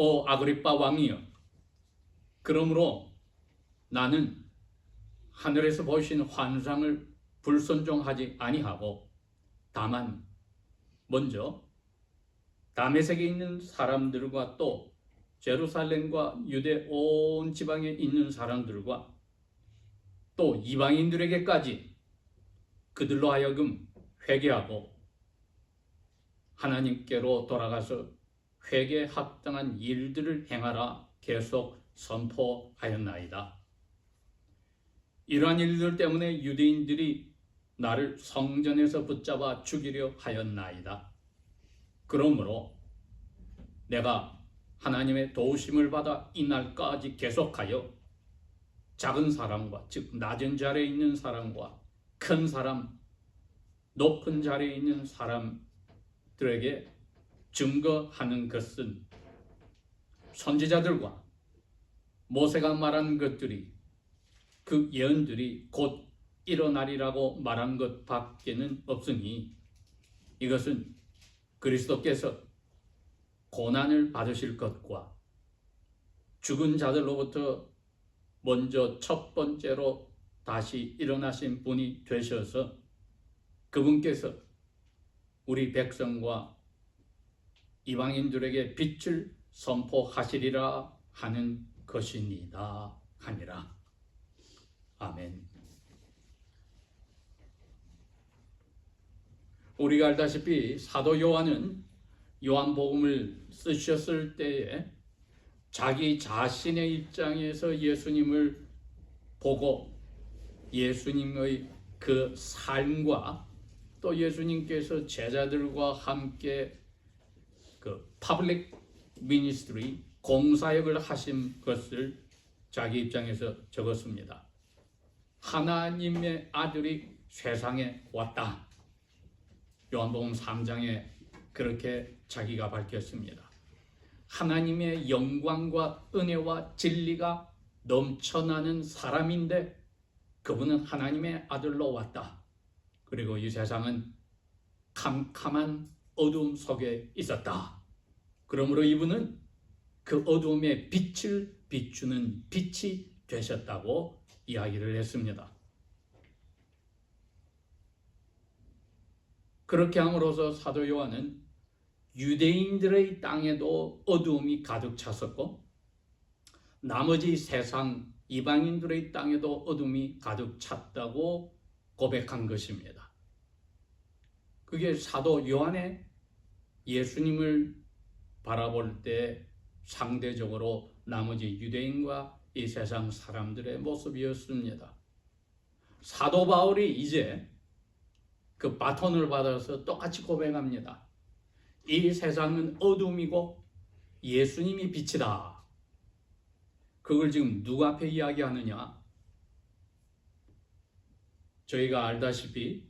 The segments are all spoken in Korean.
오 아그리빠 왕이여, 그러므로 나는 하늘에서 보이신 환상을 불순종하지 아니하고 다만 먼저 다메섹에 있는 사람들과 또 제루살렘과 유대 온 지방에 있는 사람들과 또 이방인들에게까지 그들로 하여금 회개하고 하나님께로 돌아가서 회개에 합당한 일들을 행하라 계속 선포하였나이다. 이러한 일들 때문에 유대인들이 나를 성전에서 붙잡아 죽이려 하였나이다. 그러므로 내가 하나님의 도우심을 받아 이날까지 계속하여 작은 사람과, 즉 낮은 자리에 있는 사람과 큰 사람, 높은 자리에 있는 사람들에게 증거하는 것은 선지자들과 모세가 말한 것들이, 그 예언들이 곧 일어나리라고 말한 것 밖에는 없으니 이것은 그리스도께서 고난을 받으실 것과 죽은 자들로부터 먼저 첫 번째로 다시 일어나신 분이 되셔서 그분께서 우리 백성과 이방인들에게 빛을 선포하시리라 하는 것이니이다 하니라. 아멘. 우리가 알다시피 사도 요한은 요한복음을 쓰셨을 때에 자기 자신의 입장에서 예수님을 보고 예수님의 그 삶과 또 예수님께서 제자들과 함께 그 퍼블릭 미니스트리 공사역을 하신 것을 자기 입장에서 적었습니다. 하나님의 아들이 세상에 왔다. 요한복음 3장에 그렇게 자기가 밝혔습니다. 하나님의 영광과 은혜와 진리가 넘쳐나는 사람인데 그분은 하나님의 아들로 왔다. 그리고 이 세상은 캄캄한 어두움 속에 있었다. 그러므로 이분은 그 어두움에 빛을 비추는 빛이 되셨다고 이야기를 했습니다. 그렇게 함으로써 사도 요한은 유대인들의 땅에도 어두움이 가득 찼었고 나머지 세상 이방인들의 땅에도 어둠이 가득 찼다고 고백한 것입니다. 그게 사도 요한의 예수님을 바라볼 때 상대적으로 나머지 유대인과 이 세상 사람들의 모습이었습니다. 사도 바울이 이제 그 바톤을 받아서 똑같이 고백합니다. 이 세상은 어둠이고 예수님이 빛이다. 그걸 지금 누구 앞에 이야기하느냐? 저희가 알다시피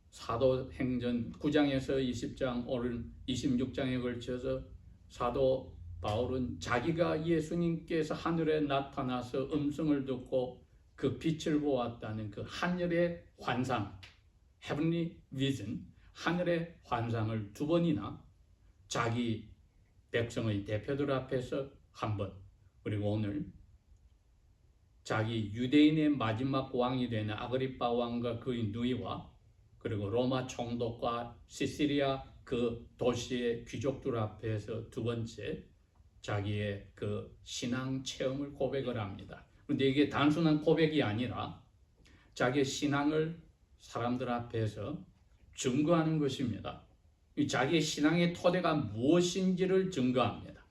사도행전 9장에서 20장 오늘 26장에 걸쳐서 사도 바울은 자기가 예수님께서 하늘에 나타나서 음성을 듣고 그 빛을 보았다는 그 하늘의 환상, heavenly vision, 하늘의 환상을 두 번이나 자기 백성의 대표들 앞에서 한 번, 그리고 오늘 자기 유대인의 마지막 왕이 되는 아그리빠 왕과 그의 누이와 그리고 로마 총독과 시시리아 그 도시의 귀족들 앞에서 두 번째 자기의 그 신앙 체험을 고백을 합니다. 그런데 이게 단순한 고백이 아니라 자기의 신앙을 사람들 앞에서 증거하는 것입니다. 자기의 신앙의 토대가 무엇인지를 증거합니다.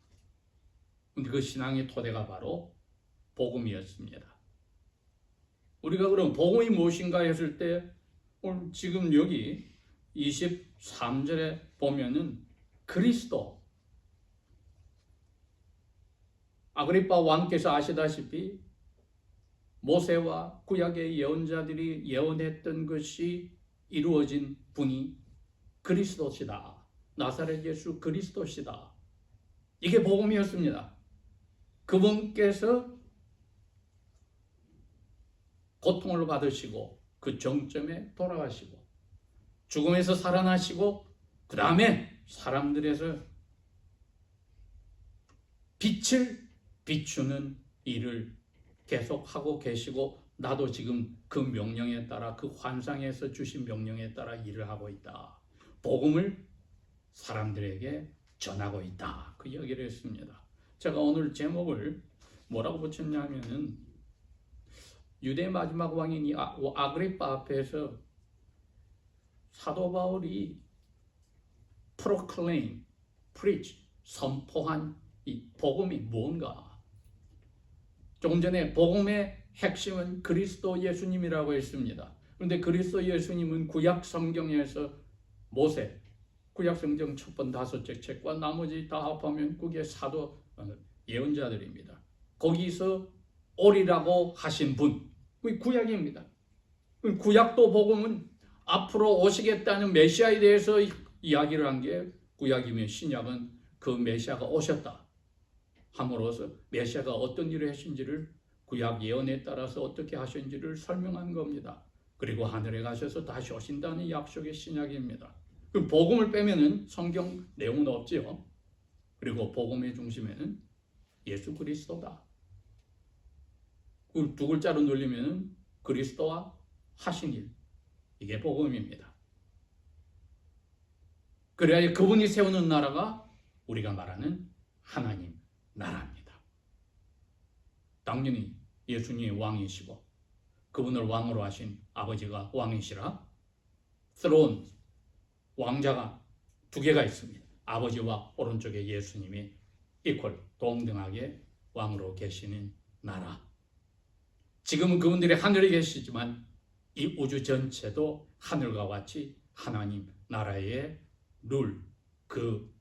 그런데 그 신앙의 토대가 바로 복음이었습니다. 우리가 그럼 복음이 무엇인가 했을 때 오늘 지금 여기 23절에 보면은 그리스도, 아그리빠 왕께서 아시다시피 모세와 구약의 예언자들이 예언했던 것이 이루어진 분이 그리스도시다. 나사렛 예수 그리스도시다. 이게 복음이었습니다. 그분께서 고통을 받으시고 그 정점에 돌아가시고 죽음에서 살아나시고 그 다음에 사람들에서 빛을 비추는 일을 계속하고 계시고 나도 지금 그 명령에 따라 그 환상에서 주신 명령에 따라 일을 하고 있다. 복음을 사람들에게 전하고 있다. 그 이야기를 했습니다. 제가 오늘 제목을 뭐라고 붙였냐면은 유대 마지막 왕인 아그리파 앞에서 사도 바울이 proclaim, preach, 선포한 이 복음이 뭔가. 조금 전에 복음의 핵심은 그리스도 예수님이라고 했습니다. 그런데 그리스도 예수님은 구약 성경에서 모세, 구약 성경 첫 번 5째 책과 나머지 다 합하면 그게 사도 예언자들입니다. 거기서 오리라고 하신 분, 그 구약입니다. 구약도 복음은 앞으로 오시겠다는 메시아에 대해서 이야기를 한 게 구약이면 신약은 그 메시아가 오셨다 함으로써 메시아가 어떤 일을 하신지를 구약 예언에 따라서 어떻게 하신지를 설명한 겁니다. 그리고 하늘에 가셔서 다시 오신다는 약속의 신약입니다. 그 복음을 빼면은 성경 내용은 없지요. 그리고 복음의 중심에는 예수 그리스도다. 그 두 글자로 늘리면은 그리스도와 하신 일, 이게 복음입니다. 그래야 그분이 세우는 나라가 우리가 말하는 하나님 나라입니다. 당연히 예수님이 왕이시고 그분을 왕으로 하신 아버지가 왕이시라 스러운 왕자가 2개가 있습니다. 아버지와 오른쪽에 예수님이 이퀄 동등하게 왕으로 계시는 나라. 지금은 그분들이 하늘에 계시지만 이 우주 전체도 하늘과 같이 하나님 나라의 룰, 그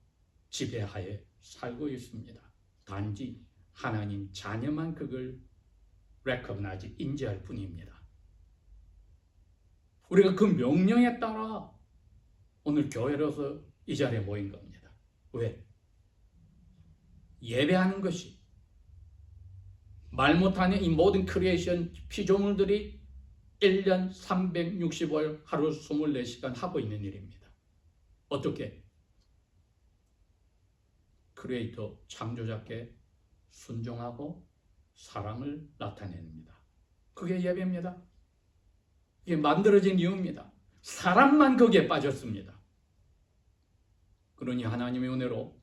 지배하에 살고 있습니다. 단지 하나님 자녀만 그걸 recognize, 인지할 뿐입니다. 우리가 그 명령에 따라 오늘 교회로서 이 자리에 모인 겁니다. 왜? 예배하는 것이 말 못하는 이 모든 크리에이션 피조물들이 1년 365일 하루 24시간 하고 있는 일입니다. 어떻게? 크리에이터 창조자께 순종하고 사랑을 나타냅니다. 그게 예배입니다. 이게 만들어진 이유입니다. 사람만 거기에 빠졌습니다. 그러니 하나님의 은혜로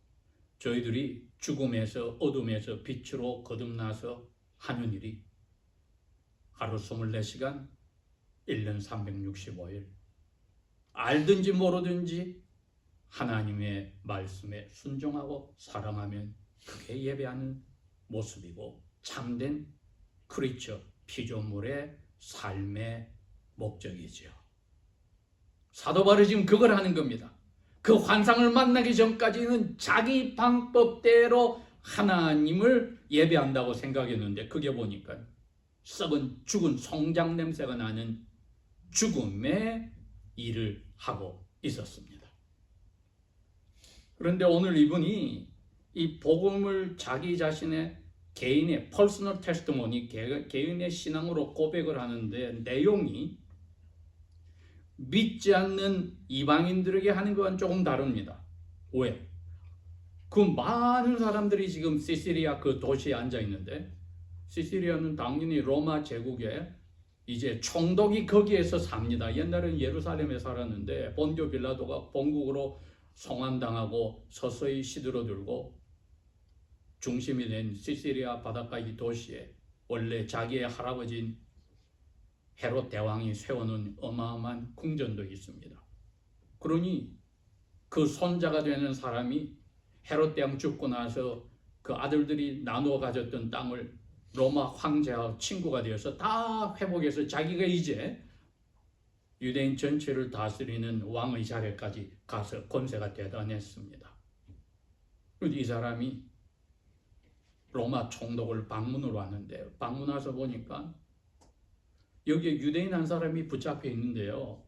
저희들이 죽음에서 어둠에서 빛으로 거듭나서 하는 일이 하루 24시간 1년 365일 알든지 모르든지 하나님의 말씀에 순종하고 사랑하면 그게 예배하는 모습이고 참된 크리처 피조물의 삶의 목적이죠. 사도 바울이 지금 그걸 하는 겁니다. 그 환상을 만나기 전까지는 자기 방법대로 하나님을 예배한다고 생각했는데 그게 보니까 썩은 죽은 송장 냄새가 나는 죽음의 일을 하고 있었습니다. 그런데 오늘 이분이 이 복음을 자기 자신의 개인의 퍼스널 테스트모니, 개인의 신앙으로 고백을 하는데 내용이 믿지 않는 이방인들에게 하는 것과는 조금 다릅니다. 왜? 그 많은 사람들이 지금 시시리아 그 도시에 앉아 있는데 시시리아는 당연히 로마 제국에 이제 총독이 거기에서 삽니다. 옛날에는 예루살렘에 살았는데 본디오 빌라도가 본국으로 송환당하고 서서히 시들어들고 중심이 된 시시리아 바닷가 이 도시에 원래 자기의 할아버지인 헤롯 대왕이 세워놓은 어마어마한 궁전도 있습니다. 그러니 그 손자가 되는 사람이 헤롯 대왕 죽고 나서 그 아들들이 나누어 가졌던 땅을 로마 황제와 친구가 되어서 다 회복해서 자기가 이제 유대인 전체를 다스리는 왕의 자리까지 가서 권세가 대단했습니다. 그런데 이 사람이 로마 총독을 방문으로 왔는데 방문 와서 보니까 여기에 유대인 한 사람이 붙잡혀 있는데요.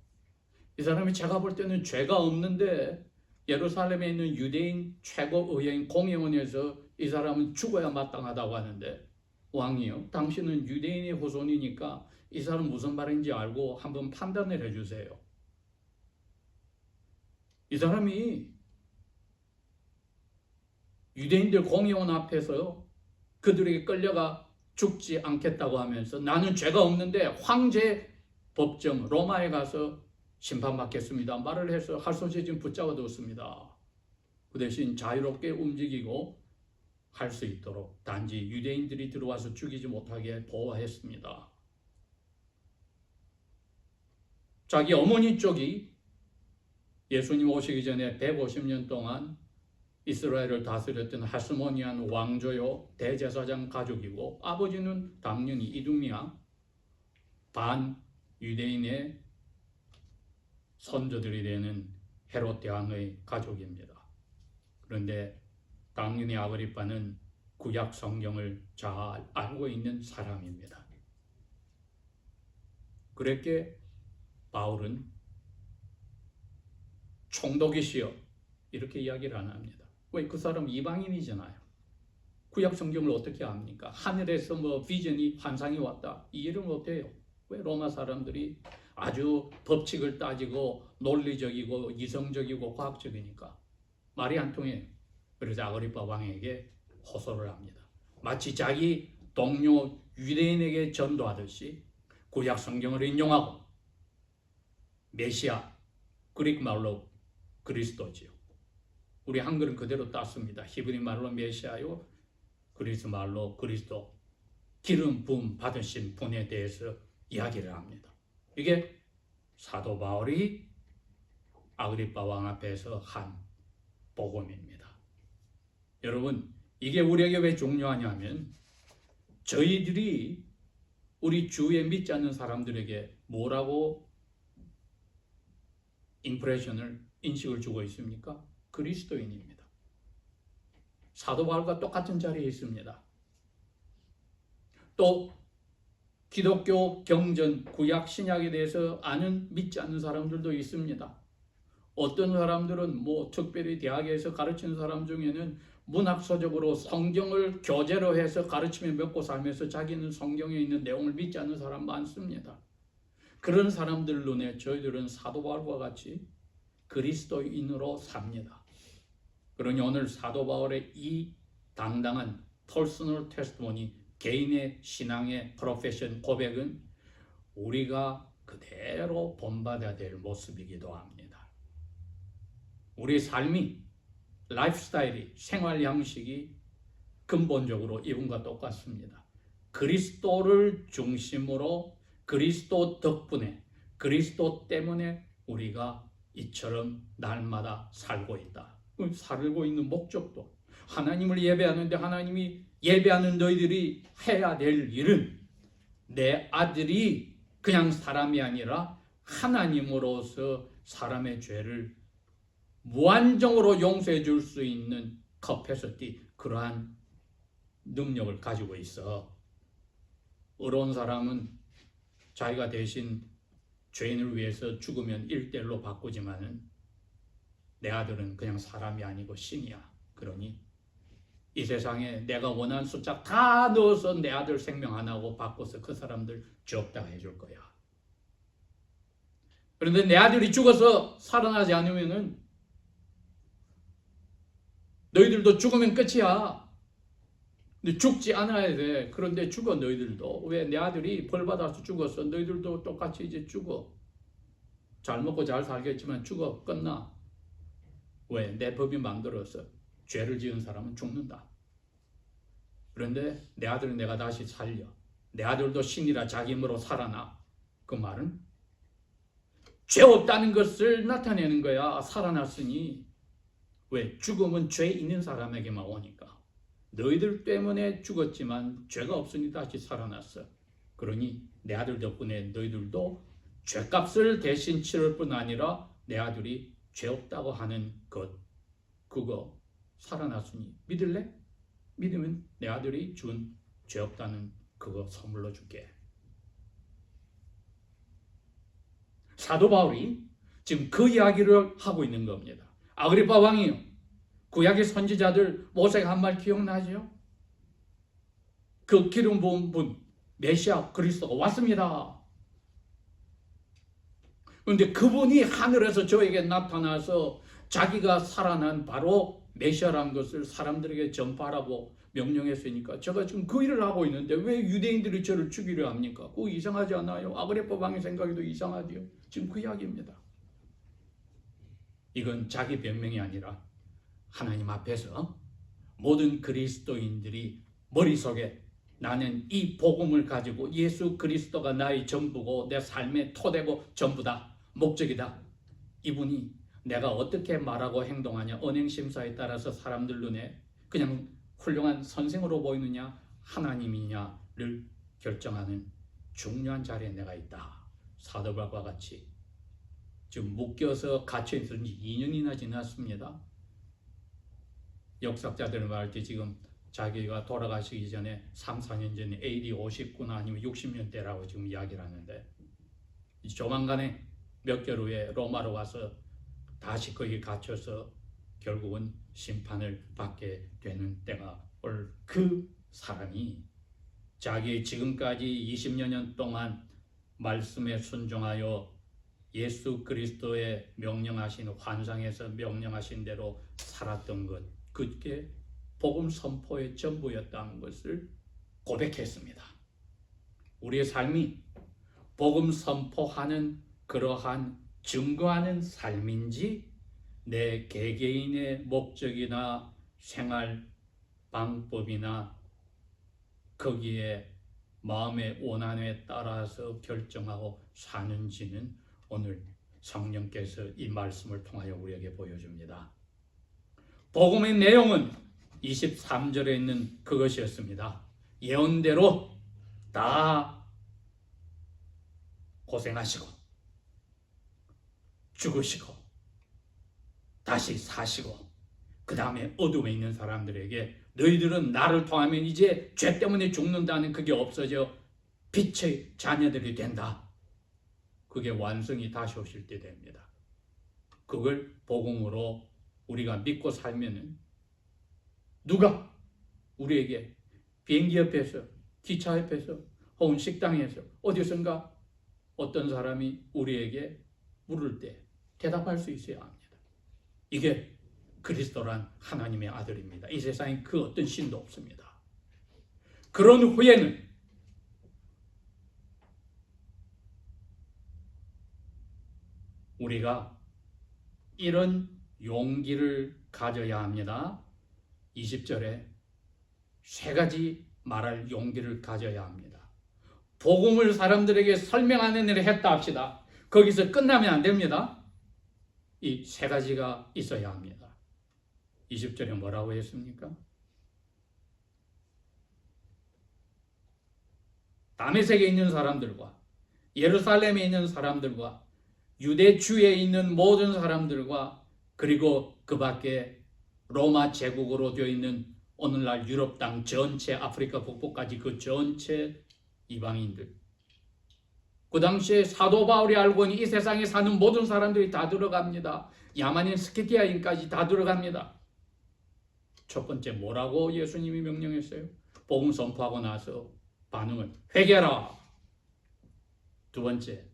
이 사람이 제가 볼 때는 죄가 없는데 예루살렘에 있는 유대인 최고의회인 공회원에서 이 사람은 죽어야 마땅하다고 하는데 왕이요, 당신은 유대인의 후손이니까 이 사람 무슨 말인지 알고 한번 판단을 해주세요. 이 사람이 유대인들 공회원 앞에서 그들에게 끌려가 죽지 않겠다고 하면서 나는 죄가 없는데 황제 법정 로마에 가서 심판받겠습니다 말을 해서 할소시에 지금 붙잡아 뒀습니다. 그 대신 자유롭게 움직이고 할 수 있도록 단지 유대인들이 들어와서 죽이지 못하게 보호했습니다. 자기 어머니 쪽이 예수님 오시기 전에 150년 동안 이스라엘을 다스렸던 하스모니안 왕조요 대제사장 가족이고 아버지는 당연히 이두미야 반 유대인의 선조들이 되는 헤롯 대왕의 가족입니다. 그런데 당연히 아그리빠는 구약 성경을 잘 알고 있는 사람입니다. 그랬기에 바울은 총독이시여 이렇게 이야기를 안 합니다. 왜? 그 사람 이방인이잖아요. 구약 성경을 어떻게 압니까? 하늘에서 뭐 비전이 환상이 왔다 이해를 못해요. 왜? 로마 사람들이 아주 법칙을 따지고 논리적이고 이성적이고 과학적이니까 말이 안 통해요. 그래서 아그리빠 왕에게 호소를 합니다. 마치 자기 동료 유대인에게 전도하듯이 구약 성경을 인용하고 메시아, 그리스 말로 그리스도지요. 우리 한글은 그대로 땄습니다. 히브리 말로 메시아요, 그리스 말로 그리스도. 기름 부음 받으신 분에 대해서 이야기를 합니다. 이게 사도 바울이 아그리빠 왕 앞에서 한 복음입니다. 여러분, 이게 우리에게 왜 중요하냐면 저희들이 우리 주위에 믿지 않는 사람들에게 뭐라고 인식을 주고 있습니까? 그리스도인입니다. 사도 바울과 똑같은 자리에 있습니다. 또 기독교 경전, 구약, 신약에 대해서 믿지 않는 사람들도 있습니다. 어떤 사람들은 뭐 특별히 대학에서 가르치는 사람 중에는 문학서적으로 성경을 교재로 해서 가르치며 먹고 살면서 자기는 성경에 있는 내용을 믿지 않는 사람 많습니다. 그런 사람들 눈에 저희들은 사도 바울과 같이 그리스도인으로 삽니다. 그러니 오늘 사도 바울의 이 당당한 퍼스널 테스트모니, 개인의 신앙의 프로페션 고백은 우리가 그대로 본받아야 될 모습이기도 합니다. 우리 삶이, 라이프 스타일이, 생활 양식이 근본적으로 이분과 똑같습니다. 그리스도를 중심으로 그리스도 덕분에, 그리스도 때문에 우리가 이처럼 날마다 살고 있다. 살고 있는 목적도 하나님을 예배하는데 하나님이 예배하는 너희들이 해야 될 일은 내 아들이 그냥 사람이 아니라 하나님으로서 사람의 죄를 무한정으로 용서해 줄 수 있는 커패시티, 그러한 능력을 가지고 있어. 의로운 사람은 자기가 대신 죄인을 위해서 죽으면 1대1로 바꾸지만은 내 아들은 그냥 사람이 아니고 신이야. 그러니 이 세상에 내가 원하는 숫자 다 넣어서 내 아들 생명 하나고 바꿔서 그 사람들 죄 없다고 해줄 거야. 그런데 내 아들이 죽어서 살아나지 않으면은 너희들도 죽으면 끝이야. 근데 죽지 않아야 돼. 그런데 죽어 너희들도. 왜? 내 아들이 벌 받아서 죽었어. 너희들도 똑같이 이제 죽어. 잘 먹고 잘 살겠지만 죽어. 끝나. 왜? 내 법이 만들어서 죄를 지은 사람은 죽는다. 그런데 내 아들은 내가 다시 살려. 내 아들도 신이라 자기 힘으로 살아나. 그 말은 죄 없다는 것을 나타내는 거야. 살아났으니. 왜? 죽음은 죄 있는 사람에게만 오니까. 너희들 때문에 죽었지만 죄가 없으니 다시 살아났어. 그러니 내 아들 덕분에 너희들도 죄값을 대신 치를 뿐 아니라 내 아들이 죄 없다고 하는 것, 그거 살아났으니 믿을래? 믿으면 내 아들이 준 죄 없다는 그거 선물로 줄게. 사도 바울이 지금 그 이야기를 하고 있는 겁니다. 아그리빠 왕이요, 구약의 선지자들 모세가 한 말 기억나죠? 그 기름 부은 분 메시아 그리스도가 왔습니다. 그런데 그분이 하늘에서 저에게 나타나서 자기가 살아난 바로 메시아라는 것을 사람들에게 전파하라고 명령했으니까 제가 지금 그 일을 하고 있는데 왜 유대인들이 저를 죽이려 합니까? 그거 이상하지 않아요? 아그리파 왕의 생각에도 이상하지요. 지금 그 이야기입니다. 이건 자기 변명이 아니라 하나님 앞에서 모든 그리스도인들이 머릿속에 나는 이 복음을 가지고 예수 그리스도가 나의 전부고 내 삶의 토대고 전부다, 목적이다. 이분이 내가 어떻게 말하고 행동하냐, 언행심사에 따라서 사람들 눈에 그냥 훌륭한 선생으로 보이느냐 하나님이냐를 결정하는 중요한 자리에 내가 있다. 사도 바울과 같이 지금 묶여서 갇혀 있은 지 2년이나 지났습니다. 역사학자들은 말할 때 지금 자기가 돌아가시기 전에 3, 4년 전에 AD 59나 아니면 60년대라고 지금 이야기를 하는데 조만간에 몇 개월 후에 로마로 와서 다시 거기 갇혀서 결국은 심판을 받게 되는 때가 올 그 사람이 자기 지금까지 20여 년 동안 말씀에 순종하여 예수 그리스도의 명령하신 환상에서 명령하신 대로 살았던 것, 그게 복음 선포의 전부였다는 것을 고백했습니다. 우리의 삶이 복음 선포하는 그러한 증거하는 삶인지 내 개개인의 목적이나 생활 방법이나 거기에 마음의 원한에 따라서 결정하고 사는지는 오늘 성령께서 이 말씀을 통하여 우리에게 보여줍니다. 복음의 내용은 23절에 있는 그것이었습니다. 예언대로 다 고생하시고 죽으시고 다시 사시고 그 다음에 어둠에 있는 사람들에게 너희들은 나를 통하면 이제 죄 때문에 죽는다는 그게 없어져 빛의 자녀들이 된다. 그게 완성이 다시 오실 때 됩니다. 그걸 복음으로 우리가 믿고 살면은 누가 우리에게 비행기 옆에서, 기차 옆에서, 혹은 식당에서 어디선가 어떤 사람이 우리에게 물을 때 대답할 수 있어야 합니다. 이게 그리스도란 하나님의 아들입니다. 이 세상에 그 어떤 신도 없습니다. 그런 후에는 우리가 이런 용기를 가져야 합니다. 20절에 세 가지 말할 용기를 가져야 합니다. 복음을 사람들에게 설명하는 일을 했다 합시다. 거기서 끝나면 안 됩니다. 이 세 가지가 있어야 합니다. 20절에 뭐라고 했습니까? 다메섹에 있는 사람들과 예루살렘에 있는 사람들과 유대주에 있는 모든 사람들과 그리고 그 밖에 로마 제국으로 되어 있는 오늘날 유럽 땅 전체, 아프리카 북부까지 그 전체 이방인들, 그 당시에 사도 바울이 알고 있는 이 세상에 사는 모든 사람들이 다 들어갑니다. 야만인 스키티아인까지 다 들어갑니다. 첫 번째 뭐라고 예수님이 명령했어요? 복음 선포하고 나서 반응을 회개하라. 두 번째,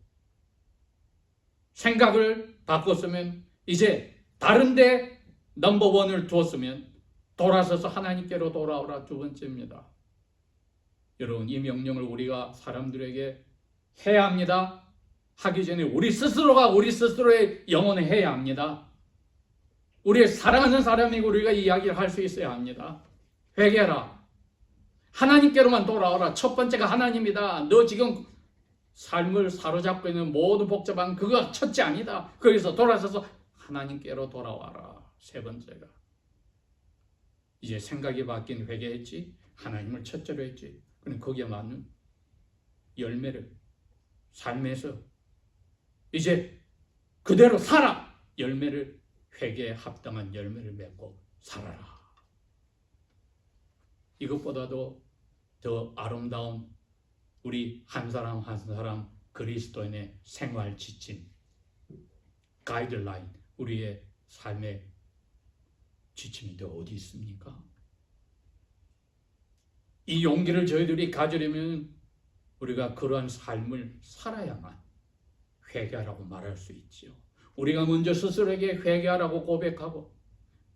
생각을 바꿨으면 이제 다른데 넘버원을 두었으면 돌아서서 하나님께로 돌아오라. 두 번째입니다. 여러분, 이 명령을 우리가 사람들에게 해야 합니다. 하기 전에 우리 스스로가 우리 스스로의 영혼을 해야 합니다. 우리의 사랑하는 사람이고 우리가 이야기를 할 수 있어야 합니다. 회개하라. 하나님께로만 돌아오라. 첫 번째가 하나님이다. 너 지금 삶을 사로잡고 있는 모든 복잡한 그거가 첫째 아니다. 거기서 돌아서서 하나님께로 돌아와라. 세 번째가 이제 생각이 바뀐 회개했지, 하나님을 첫째로 했지. 그럼 거기에 맞는 열매를 삶에서 이제 그대로 살아. 열매를 회개에 합당한 열매를 맺고 살아라. 이것보다도 더 아름다운 우리 한 사람 한 사람 그리스도인의 생활 지침, 가이드라인, 우리의 삶의 지침이 더 어디 있습니까? 이 용기를 저희들이 가지려면 우리가 그러한 삶을 살아야만 회개하라고 말할 수 있지요. 우리가 먼저 스스로에게 회개하라고 고백하고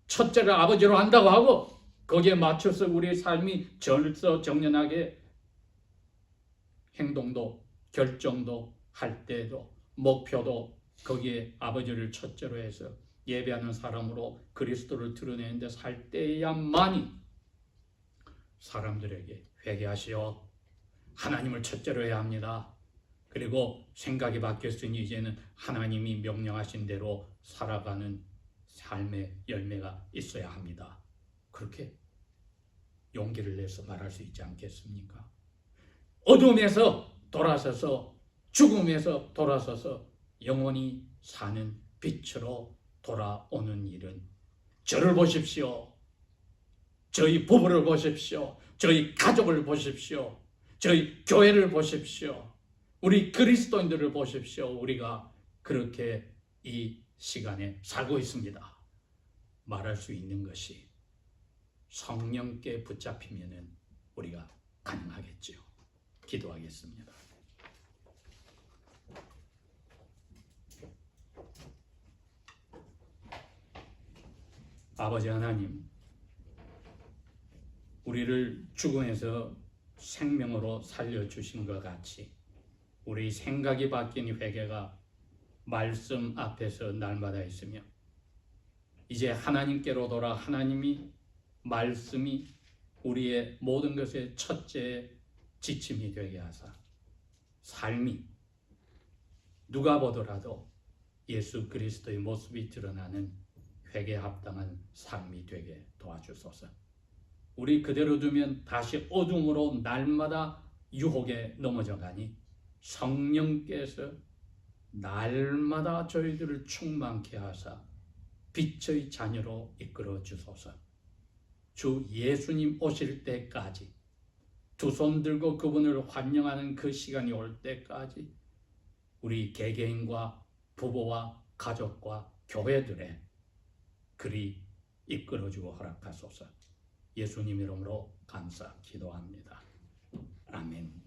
첫째를 아버지로 한다고 하고 거기에 맞춰서 우리의 삶이 절서정연하게 행동도 결정도 할 때도 목표도 거기에 아버지를 첫째로 해서 예배하는 사람으로 그리스도를 드러내는데 살 때야만이 사람들에게 회개하시오, 하나님을 첫째로 해야 합니다. 그리고 생각이 바뀌었으니 이제는 하나님이 명령하신 대로 살아가는 삶의 열매가 있어야 합니다. 그렇게 용기를 내서 말할 수 있지 않겠습니까? 어둠에서 돌아서서 죽음에서 돌아서서 영원히 사는 빛으로 돌아오는 일은 저를 보십시오. 저희 부부를 보십시오. 저희 가족을 보십시오. 저희 교회를 보십시오. 우리 그리스도인들을 보십시오. 우리가 그렇게 이 시간에 살고 있습니다. 말할 수 있는 것이 성령께 붙잡히면은 우리가 가능하겠지요. 기도하겠습니다. 아버지 하나님, 우리를 죽음에서 생명으로 살려주신 것 같이 우리 생각이 바뀐 회개가 말씀 앞에서 날마다 있으며 이제 하나님께로 돌아 하나님이 말씀이 우리의 모든 것의 첫째 지침이 되게 하사 삶이 누가 보더라도 예수 그리스도의 모습이 드러나는 회개에 합당한 삶이 되게 도와주소서. 우리 그대로 두면 다시 어둠으로 날마다 유혹에 넘어져 가니 성령께서 날마다 저희들을 충만케 하사 빛의 자녀로 이끌어 주소서. 주 예수님 오실 때까지 두 손 들고 그분을 환영하는 그 시간이 올 때까지 우리 개개인과 부부와 가족과 교회들의 그리 이끌어주고 허락하소서. 예수님 이름으로 감사 기도합니다. 아멘.